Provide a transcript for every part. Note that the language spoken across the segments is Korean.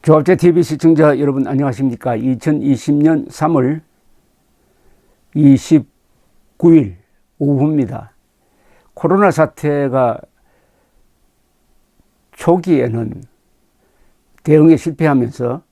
조합제TV 시청자 여러분 안녕하십니까. 2020년 3월 29일 오후입니다. 코로나 사태가 초기에는 대응에 실패하면서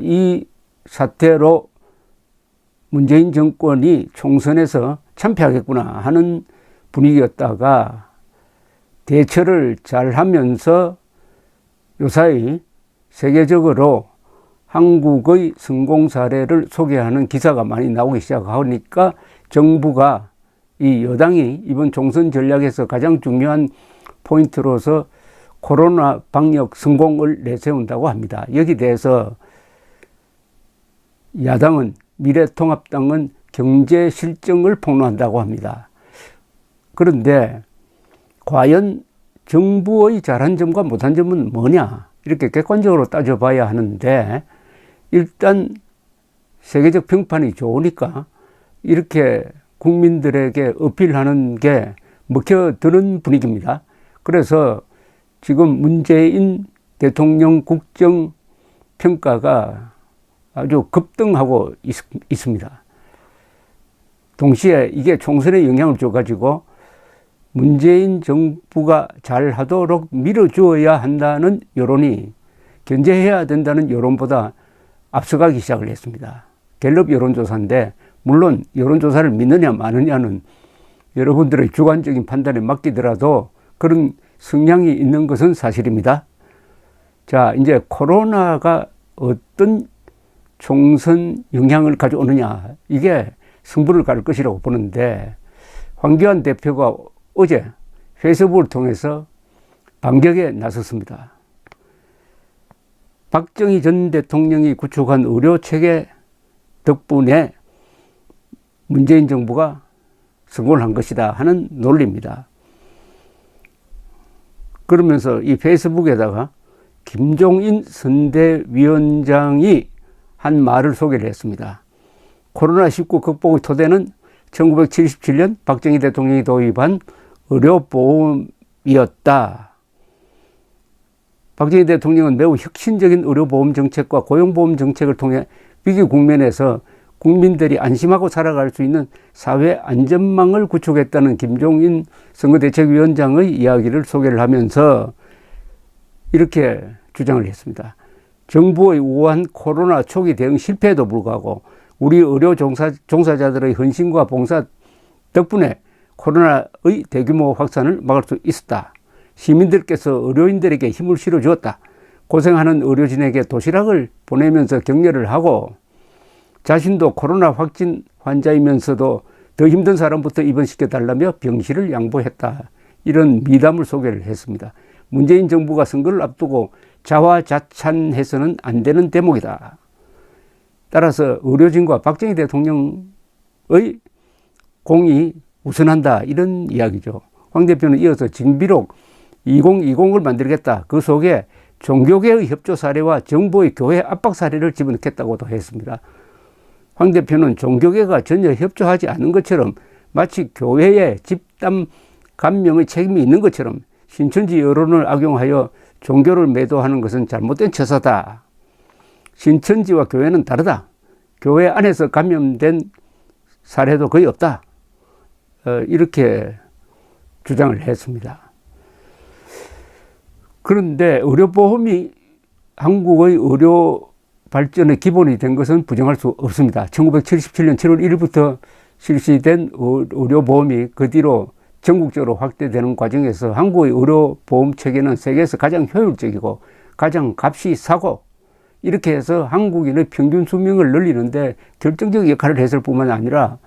이 사태로 문재인 정권이 총선에서 참패하겠구나 하는 분위기였다가 대처를 잘 하면서 요사이 세계적으로 한국의 성공 사례를 소개하는 기사가 많이 나오기 시작하니까 정부가 이 여당이 이번 총선 전략에서 가장 중요한 포인트로서 코로나 방역 성공을 내세운다고 합니다. 여기 대해서 야당은 미래통합당은 경제 실정을 폭로한다고 합니다. 그런데 과연 정부의 잘한 점과 못한 점은 뭐냐? 이렇게 객관적으로 따져봐야 하는데 일단 세계적 평판이 좋으니까 이렇게 국민들에게 어필하는 게 먹혀드는 분위기입니다. 그래서 지금 문재인 대통령 국정 평가가 아주 급등하고 있습니다. 동시에 이게 총선에 영향을 줘가지고 문재인 정부가 잘하도록 밀어주어야 한다는 여론이 견제해야 된다는 여론보다 앞서가기 시작을 했습니다. 갤럽 여론조사인데 물론 여론조사를 믿느냐 마느냐는 여러분들의 주관적인 판단에 맡기더라도 그런 성향이 있는 것은 사실입니다. 자, 이제 코로나가 어떤 총선 영향을 가져오느냐, 이게 승부를 가를 것이라고 보는데 황교안 대표가 어제 페이스북을 통해서 반격에 나섰습니다. 박정희 전 대통령이 구축한 의료체계 덕분에 문재인 정부가 성공을 한 것이다 하는 논리입니다. 그러면서 이 페이스북에다가 김종인 선대위원장이 한 말을 소개를 했습니다. 코로나19 극복의 토대는 1977년 박정희 대통령이 도입한 의료보험이었다. 박정희 대통령은 매우 혁신적인 의료보험 정책과 고용보험 정책을 통해 위기 국면에서 국민들이 안심하고 살아갈 수 있는 사회 안전망을 구축했다는 김종인 선거대책위원장의 이야기를 소개를 하면서 이렇게 주장을 했습니다. 정부의 우한 코로나 초기 대응 실패에도 불구하고 우리 의료 종사자들의 헌신과 봉사 덕분에 코로나의 대규모 확산을 막을 수 있었다. 시민들께서 의료인들에게 힘을 실어주었다. 고생하는 의료진에게 도시락을 보내면서 격려를 하고 자신도 코로나 확진 환자이면서도 더 힘든 사람부터 입원시켜달라며 병실을 양보했다. 이런 미담을 소개를 했습니다. 문재인 정부가 선거를 앞두고 자화자찬해서는 안 되는 대목이다. 따라서 의료진과 박정희 대통령의 공이 우선한다. 이런 이야기죠. 황 대표는 이어서 징비록 2020을 만들겠다. 그 속에 종교계의 협조 사례와 정부의 교회 압박 사례를 집어넣겠다고도 했습니다. 황 대표는 종교계가 전혀 협조하지 않은 것처럼 마치 교회에 집단 감염의 책임이 있는 것처럼 신천지 여론을 악용하여 종교를 매도하는 것은 잘못된 처사다. 신천지와 교회는 다르다. 교회 안에서 감염된 사례도 거의 없다. 이렇게 주장을 했습니다. 그런데 의료보험이 한국의 의료 발전의 기본이 된 것은 부정할 수 없습니다. 1977년 7월 1일부터 실시된 의료보험이 그 뒤로 전국적으로 확대되는 과정에서 한국의 의료보험 체계는 세계에서 가장 효율적이고 가장 값이 싸고 이렇게 해서 한국인의 평균 수명을 늘리는데 결정적 역할을 했을 뿐만 아니라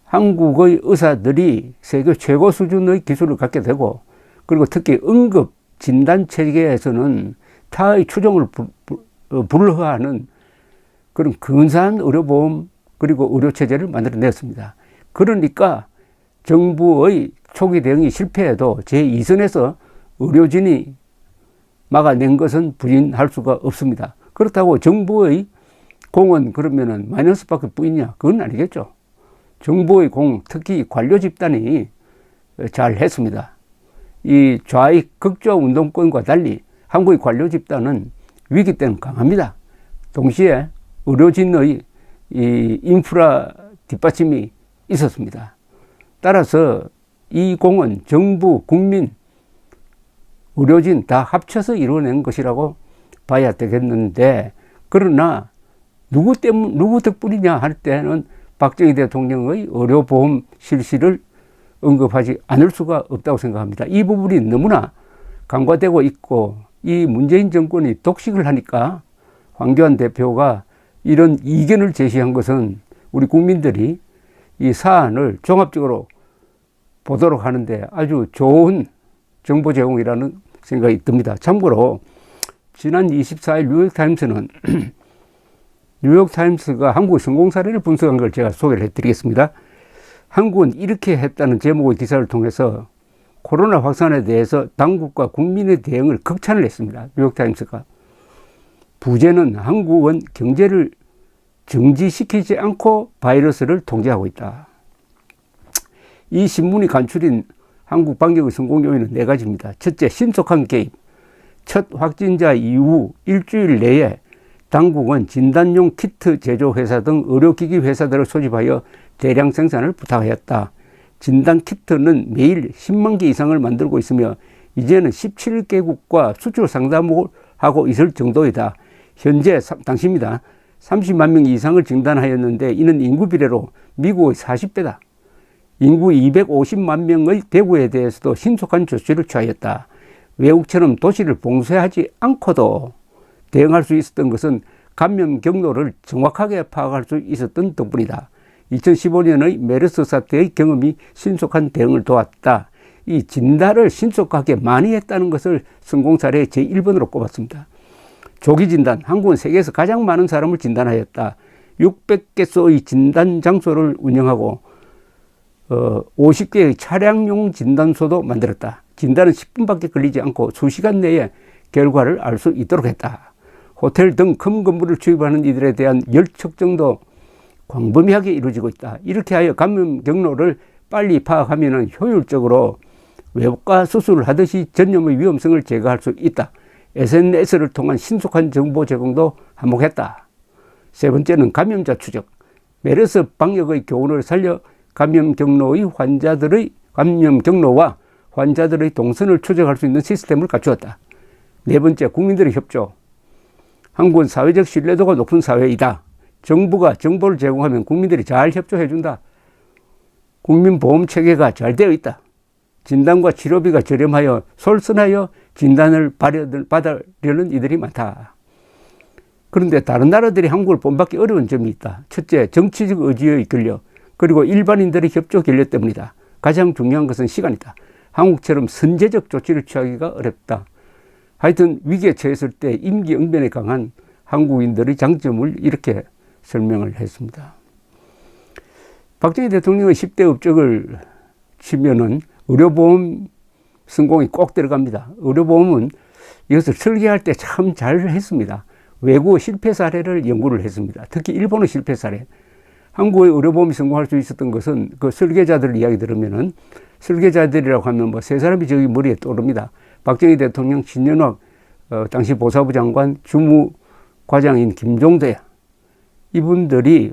한국의 의사들이 세계 최고 수준의 기술을 갖게 되고 그리고 특히 응급 진단 체계에서는 타의 추종을 불허하는 그런 근사한 의료보험 그리고 의료체제를 만들어냈습니다. 그러니까 정부의 초기 대응이 실패해도 제2선에서 의료진이 막아낸 것은 부인할 수가 없습니다. 그렇다고 정부의 공은 그러면은 마이너스밖에 뿌이냐? 그건 아니겠죠. 정부의 공, 특히 관료 집단이 잘 했습니다. 이 좌익 극좌 운동권과 달리 한국의 관료 집단은 위기 때는 강합니다. 동시에 의료진의 이 인프라 뒷받침이 있었습니다. 따라서 이 공은 정부, 국민, 의료진 다 합쳐서 이루어낸 것이라고 봐야 되겠는데, 그러나 누구 덕분이냐 할 때는 박정희 대통령의 의료보험 실시를 언급하지 않을 수가 없다고 생각합니다. 이 부분이 너무나 간과되고 있고, 이 문재인 정권이 독식을 하니까 황교안 대표가 이런 이견을 제시한 것은 우리 국민들이 이 사안을 종합적으로 보도록 하는데 아주 좋은 정보 제공이라는 생각이 듭니다. 참고로 지난 24일 뉴욕타임스는 뉴욕타임스가 한국의 성공 사례를 분석한 걸 제가 소개를 해드리겠습니다. 한국은 이렇게 했다는 제목의 기사를 통해서 코로나 확산에 대해서 당국과 국민의 대응을 극찬을 했습니다. 뉴욕타임스가. 부제는 한국은 경제를 정지시키지 않고 바이러스를 통제하고 있다. 이 신문이 간추린 한국 방역의 성공 요인은 4가지입니다. 첫째, 신속한 개입. 첫 확진자 이후 일주일 내에 당국은 진단용 키트 제조 회사 등 의료기기 회사들을 소집하여 대량 생산을 부탁하였다. 진단 키트는 매일 10만 개 이상을 만들고 있으며 이제는 17개국과 수출 상담을 하고 있을 정도이다. 현재 당시입니다. 30만 명 이상을 진단하였는데 이는 인구 비례로 미국의 40배다. 인구 250만 명의 대구에 대해서도 신속한 조치를 취하였다. 외국처럼 도시를 봉쇄하지 않고도 대응할 수 있었던 것은 감염 경로를 정확하게 파악할 수 있었던 덕분이다. 2015년의 메르스 사태의 경험이 신속한 대응을 도왔다. 이 진단을 신속하게 많이 했다는 것을 성공 사례의 제1번으로 꼽았습니다. 조기 진단, 한국은 세계에서 가장 많은 사람을 진단하였다. 600개소의 진단 장소를 운영하고 50개의 차량용 진단소도 만들었다. 진단은 10분밖에 걸리지 않고 수시간 내에 결과를 알 수 있도록 했다. 호텔 등 큰 건물을 취입하는 이들에 대한 열 측정도 광범위하게 이루어지고 있다. 이렇게 하여 감염 경로를 빨리 파악하면 효율적으로 외과 수술을 하듯이 전염의 위험성을 제거할 수 있다. SNS를 통한 신속한 정보 제공도 한몫했다. 세 번째는 감염자 추적. 메르스 방역의 교훈을 살려 감염 경로와 환자들의 동선을 추적할 수 있는 시스템을 갖추었다. 네 번째, 국민들의 협조. 한국은 사회적 신뢰도가 높은 사회이다. 정부가 정보를 제공하면 국민들이 잘 협조해 준다. 국민보험 체계가 잘 되어 있다. 진단과 치료비가 저렴하여 솔선하여 진단을 받으려는 이들이 많다. 그런데 다른 나라들이 한국을 본받기 어려운 점이 있다. 첫째, 정치적 의지의 결여, 그리고 일반인들의 협조 결여 때문이다. 가장 중요한 것은 시간이다. 한국처럼 선제적 조치를 취하기가 어렵다. 하여튼 위기에 처했을 때 임기응변에 강한 한국인들의 장점을 이렇게 설명을 했습니다. 박정희 대통령의 10대 업적을 치면은 의료보험 성공이 꼭 들어갑니다. 의료보험은 이것을 설계할 때 참 잘 했습니다. 외국 실패 사례를 연구를 했습니다. 특히 일본의 실패 사례. 한국의 의료보험이 성공할 수 있었던 것은 그 설계자들 이야기 들으면은, 설계자들이라고 하면 뭐 세 사람이 저기 머리에 떠오릅니다. 박정희 대통령, 신년학 당시 보사부 장관, 주무과장인 김종대, 이분들이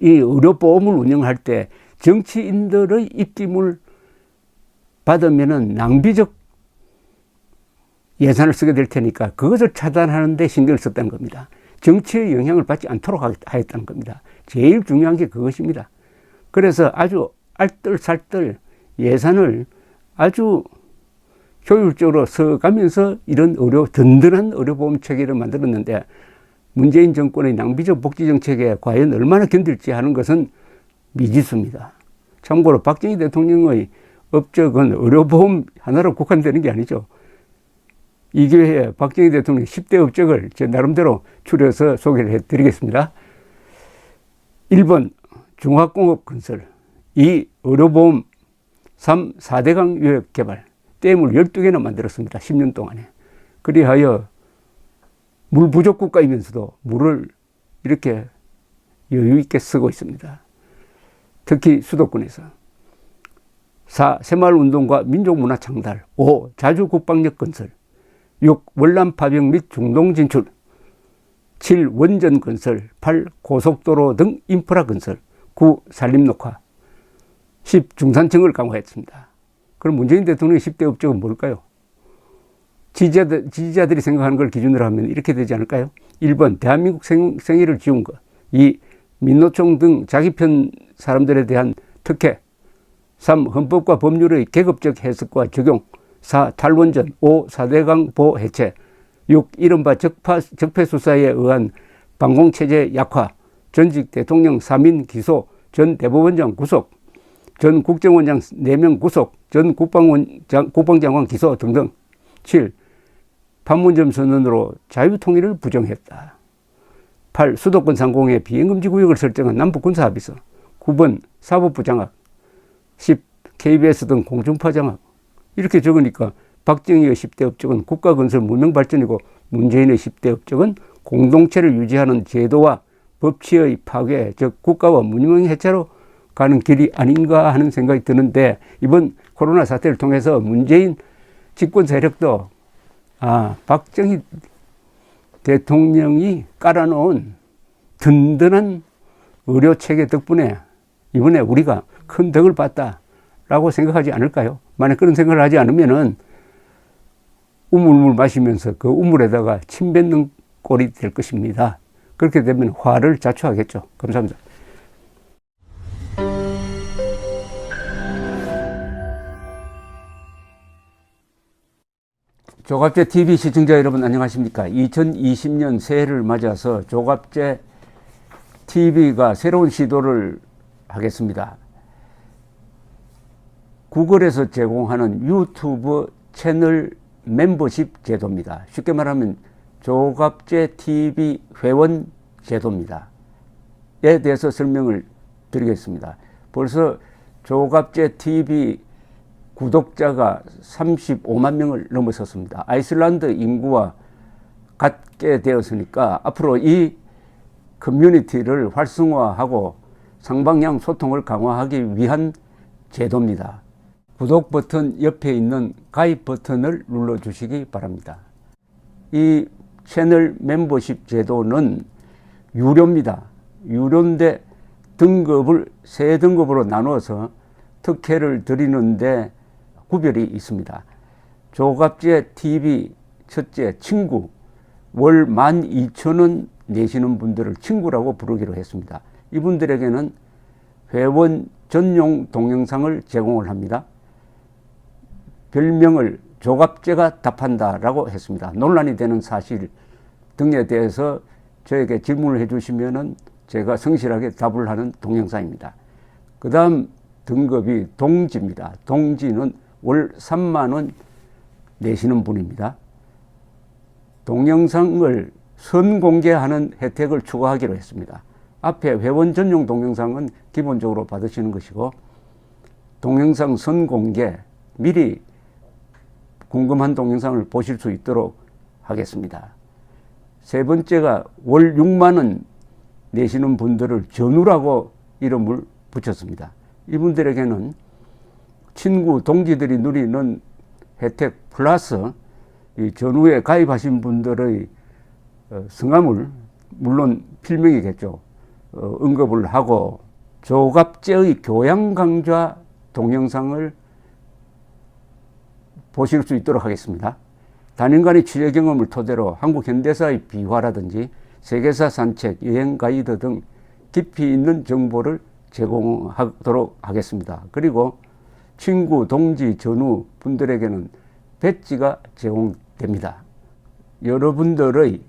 이 의료보험을 운영할 때 정치인들의 입김을 받으면은 낭비적 예산을 쓰게 될 테니까 그것을 차단하는 데 신경을 썼다는 겁니다. 정치의 영향을 받지 않도록 하였다는 겁니다. 제일 중요한 게 그것입니다. 그래서 아주 알뜰살뜰 예산을 아주 효율적으로 써가면서 이런 든든한 의료보험 체계를 만들었는데, 문재인 정권의 낭비적 복지 정책에 과연 얼마나 견딜지 하는 것은 미지수입니다. 참고로 박정희 대통령의 업적은 의료보험 하나로 국한되는 게 아니죠. 이 기회에 박정희 대통령 10대 업적을 제 나름대로 추려서 소개를 해드리겠습니다. 1번 중화공업 건설, 2 의료보험, 3 4대강 유역 개발, 댐을 12개나 만들었습니다. 10년 동안에. 그리하여 물 부족 국가이면서도 물을 이렇게 여유 있게 쓰고 있습니다. 특히 수도권에서. 4 새마을운동과 민족문화 창달, 5 자주국방력 건설, 6. 월남 파병 및 중동 진출. 7. 원전 건설. 8. 고속도로 등 인프라 건설. 9. 산림 녹화. 10. 중산층을 강화했습니다. 그럼 문재인 대통령의 10대 업적은 뭘까요? 지지자들이 생각하는 걸 기준으로 하면 이렇게 되지 않을까요? 1번 대한민국 생애를 지운 것. 2. 민노총 등 자기 편 사람들에 대한 특혜. 3. 헌법과 법률의 계급적 해석과 적용. 4. 탈원전. 5. 4대 강보 해체. 6. 이른바 적폐 수사에 의한 방공체제 약화. 전직 대통령 3인 기소. 전 대법원장 구속. 전 국정원장 4명 구속. 전 국방장관 기소 등등. 7. 판문점 선언으로 자유통일을 부정했다. 8. 수도권 상공에 비행금지 구역을 설정한 남북군사합의서. 9번 사법부 장악. 10. KBS 등 공중파 장악. 이렇게 적으니까 박정희의 10대 업적은 국가건설 문명발전이고 문재인의 10대 업적은 공동체를 유지하는 제도와 법치의 파괴, 즉 국가와 문명해체로 가는 길이 아닌가 하는 생각이 드는데, 이번 코로나 사태를 통해서 문재인 집권 세력도 박정희 대통령이 깔아놓은 든든한 의료체계 덕분에 이번에 우리가 큰 덕을 봤다라고 생각하지 않을까요? 만약 그런 생각을 하지 않으면은 우물물 마시면서 그 우물에다가 침 뱉는 꼴이 될 것입니다. 그렇게 되면 화를 자초하겠죠. 감사합니다. 조갑제 TV 시청자 여러분 안녕하십니까? 2020년 새해를 맞아서 조갑제 TV가 새로운 시도를 하겠습니다. 구글에서 제공하는 유튜브 채널 멤버십 제도입니다. 쉽게 말하면 조갑제 TV 회원 제도입니다. 에 대해서 설명을 드리겠습니다. 벌써 조갑제 TV 구독자가 35만 명을 넘어섰습니다. 아이슬란드 인구와 같게 되었으니까 앞으로 이 커뮤니티를 활성화하고 상방향 소통을 강화하기 위한 제도입니다. 구독 버튼 옆에 있는 가입 버튼을 눌러주시기 바랍니다. 이 채널 멤버십 제도는 유료입니다. 유료인데 등급을 3등급으로 나누어서 특혜를 드리는데 구별이 있습니다. 조갑제 TV 첫째 친구, 월 12,000원 내시는 분들을 친구라고 부르기로 했습니다. 이분들에게는 회원 전용 동영상을 제공을 합니다. 별명을 조갑제가 답한다라고 했습니다. 논란이 되는 사실 등에 대해서 저에게 질문을 해주시면은 제가 성실하게 답을 하는 동영상입니다. 그 다음 등급이 동지입니다. 동지는 월 3만 원 내시는 분입니다. 동영상을 선공개하는 혜택을 추가하기로 했습니다. 앞에 회원 전용 동영상은 기본적으로 받으시는 것이고, 동영상 선공개, 미리 궁금한 동영상을 보실 수 있도록 하겠습니다. 세 번째가 월 6만 원 내시는 분들을 전우라고 이름을 붙였습니다. 이분들에게는 친구, 동지들이 누리는 혜택 플러스 이 전후에 가입하신 분들의 성함을, 물론 필명이겠죠, 언급을 하고 조갑제의 교양 강좌 동영상을 보실 수 있도록 하겠습니다. 단연간의 취재 경험을 토대로 한국 현대사의 비화라든지 세계사 산책, 여행 가이드 등 깊이 있는 정보를 제공하도록 하겠습니다. 그리고 친구, 동지, 전우 분들에게는 배지가 제공됩니다. 여러분들의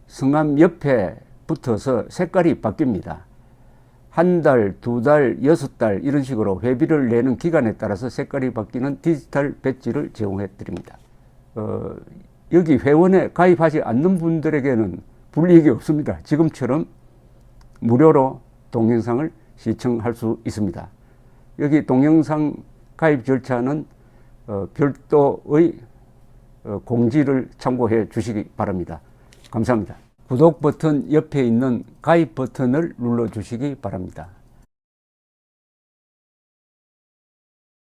성함 옆에 붙어서 색깔이 바뀝니다. 한 달, 2달, 6달 이런 식으로 회비를 내는 기간에 따라서 색깔이 바뀌는 디지털 배지를 제공해 드립니다. 여기 회원에 가입하지 않는 분들에게는 불이익이 없습니다. 지금처럼 무료로 동영상을 시청할 수 있습니다. 여기 동영상 가입 절차는 별도의 공지를 참고해 주시기 바랍니다. 감사합니다. 구독 버튼 옆에 있는 가입 버튼을 눌러 주시기 바랍니다.